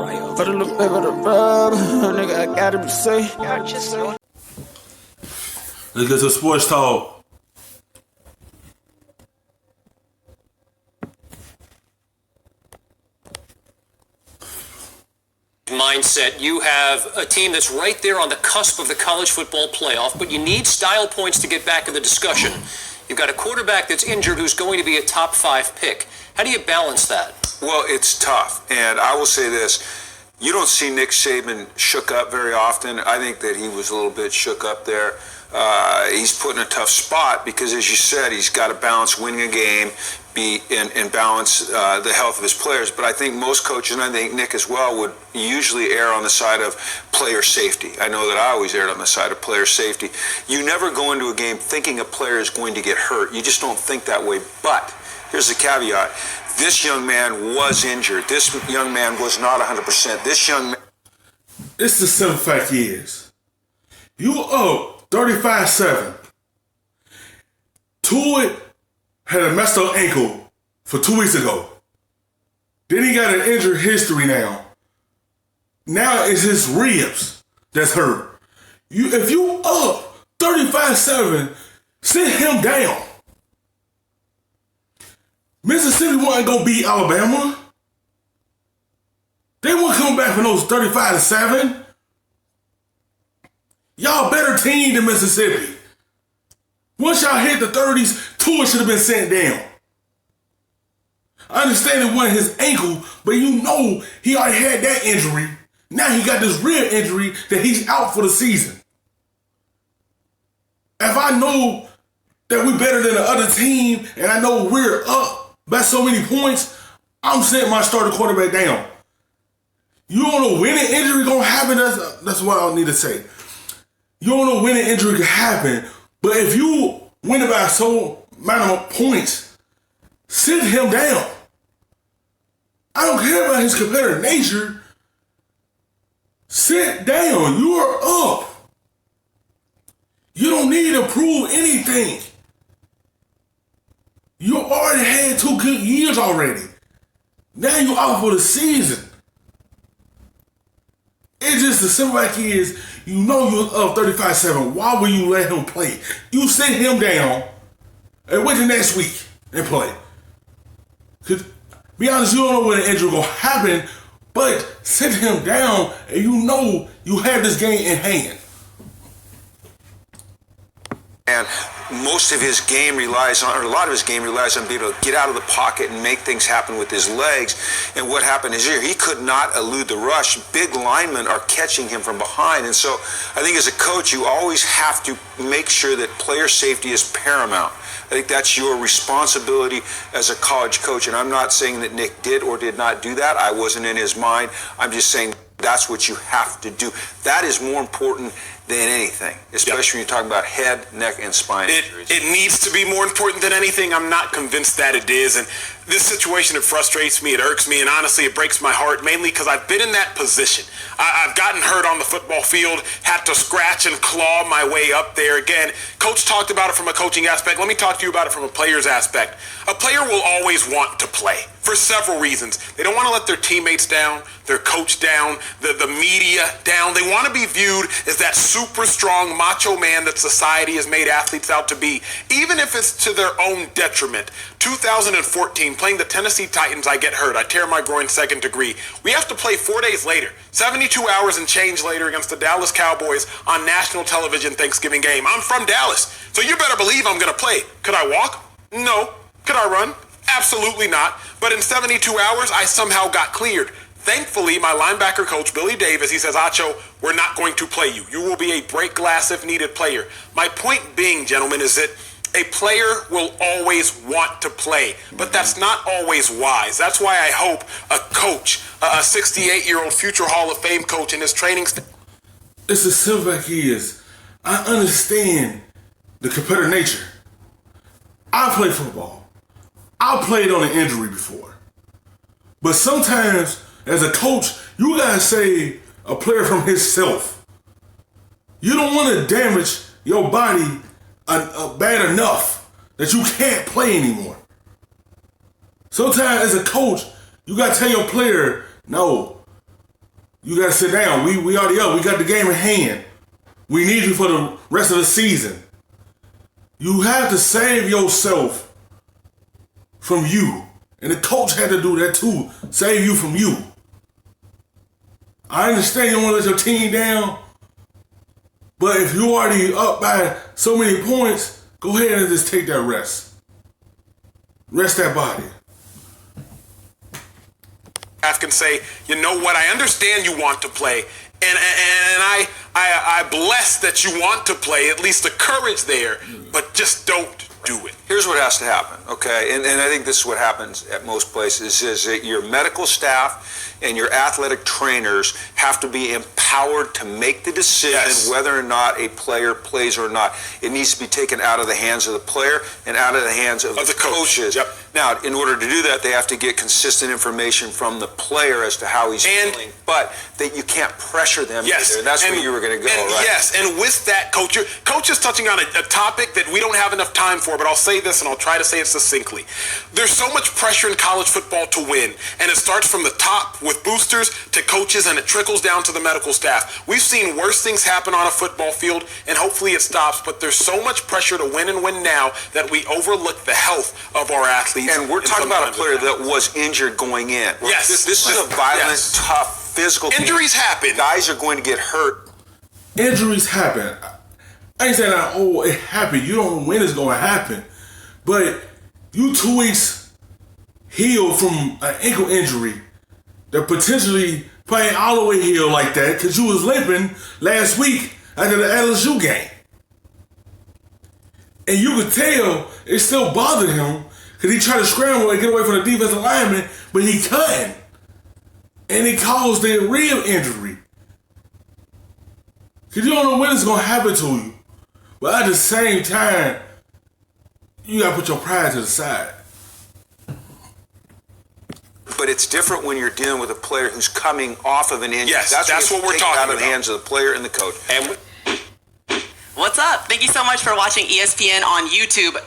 Put a little bit of the rub, nigga, I gotta be safe. Let's get to sports talk. Mindset. You have a team that's right there on the cusp of the college football playoff, but you need style points to get back in the discussion. You've got a quarterback that's injured who's going to be a top 5 pick. How do you balance that? Well, it's tough, and I will say this. You don't see Nick Saban shook up very often. I think that he was a little bit shook up there. He's put in a tough spot because, as you said, he's got to balance winning a game and balance the health of his players. But I think most coaches, and I think Nick as well, would usually err on the side of player safety. I know that I always erred on the side of player safety. You never go into a game thinking a player is going to get hurt. You just don't think that way. But here's the caveat. This young man was injured. This young man was not 100%. This young man... It's the simple fact is, you up 35-7. Tua had a messed up ankle for 2 weeks ago. Then he got an injured history now. Now it's his ribs that's hurt. If you up 35-7, sit him down. Mississippi wasn't going to beat Alabama. They weren't coming back from those 35-7. Y'all better team than Mississippi. Once y'all hit the 30s, Tua should have been sent down. I understand it wasn't his ankle, but you know he already had that injury. Now he got this rib injury that he's out for the season. If I know that we're better than the other team and I know we're up by so many points, I'm setting my starting quarterback down. You don't know when an injury gonna happen. That's what I need to say. You don't know when an injury can happen, but if you win it by so amount of points, sit him down. I don't care about his competitive nature. Sit down. You are up. You don't need to prove anything. You already had 2 good years already. Now you out for the season. It's just the simple fact is, you know you're up 35-7. Why will you let him play? You sit him down and wait till next week and play. Cause be honest, you don't know when the injury gonna happen, but sit him down and you know you have this game in hand. And most of his game relies on, or a lot of his game relies on being able to get out of the pocket and make things happen with his legs. And what happened is he could not elude the rush. Big linemen are catching him from behind. And so I think as a coach, you always have to make sure that player safety is paramount. I think that's your responsibility as a college coach. And I'm not saying that Nick did or did not do that. I wasn't in his mind. I'm just saying that's what you have to do. That is more important than anything, especially when you're talking about head, neck, and spine injuries. It needs to be more important than anything. I'm not convinced that it is. And this situation, it frustrates me, it irks me, and honestly, it breaks my heart, mainly because I've been in that position. I've gotten hurt on the football field, had to scratch and claw my way up there. Again, Coach talked about it from a coaching aspect. Let me talk to you about it from a player's aspect. A player will always want to play for several reasons. They don't want to let their teammates down, their coach down, the media down. They want to be viewed as that super strong macho man that society has made athletes out to be, even if it's to their own detriment. 2014, playing the Tennessee Titans, I get hurt. I tear my groin 2nd degree. We have to play 4 days later, 72 hours and change later against the Dallas Cowboys on national television Thanksgiving game. I'm from Dallas, so you better believe I'm going to play. Could I walk? No. Could I run? Absolutely not. But in 72 hours, I somehow got cleared. Thankfully, my linebacker coach, Billy Davis, he says, Acho, we're not going to play you. You will be a break glass if needed player. My point being, gentlemen, is that a player will always want to play, but that's not always wise. That's why I hope a coach, a 68-year-old future Hall of Fame coach in his training It's as simple as he is. I understand the competitive nature. I play football. I played on an injury before. But sometimes, as a coach, you gotta save a player from himself. You don't want to damage your body bad enough that you can't play anymore. Sometimes, as a coach, you gotta tell your player, no, You got to sit down. We already up. We got the game in hand. We need you for the rest of the season. You have to save yourself from you. And the coach had to do that too. Save you from you. I understand you don't want to let your team down. But if you already up by so many points, go ahead and just take that rest. Rest that body. Can say, you know what, I understand you want to play, and I bless that you want to play, at least the courage there, but just don't do it. Here's what has to happen, okay? And I think this is what happens at most places, is that your medical staff and your athletic trainers have to be empowered to make the decision whether or not a player plays or not. It needs to be taken out of the hands of the player and out of the hands of the coaches. Yep. Now, in order to do that, they have to get consistent information from the player as to how he's feeling, but that you can't pressure them either. And that's where you were going to go, right? Yes, and with that, Coach is touching on a topic that we don't have enough time for, but I'll say this and I'll try to say it succinctly. There's so much pressure in college football to win, and it starts from the top with boosters to coaches, and it trickles down to the medical staff. We've seen worse things happen on a football field, and hopefully it stops, but there's so much pressure to win and win now that we overlook the health of our athletes. And we're talking about a player that was injured going in. Yes. This is a violent, tough, physical thing. Injuries happen. Guys are going to get hurt. Injuries happen. I ain't saying that, it happened. You don't know when it's going to happen. But you 2 weeks healed from an ankle injury that potentially probably all the way healed like that because you was limping last week after the LSU game. And you could tell it still bothered him because he tried to scramble and get away from the defensive lineman, but he couldn't. And it caused a real injury. Because you don't know when it's going to happen to you. But at the same time, you got to put your pride to the side. But it's different when you're dealing with a player who's coming off of an injury. Yes, that's what we're talking about. Out of the hands of the player and the coach. What's up? Thank you so much for watching ESPN on YouTube.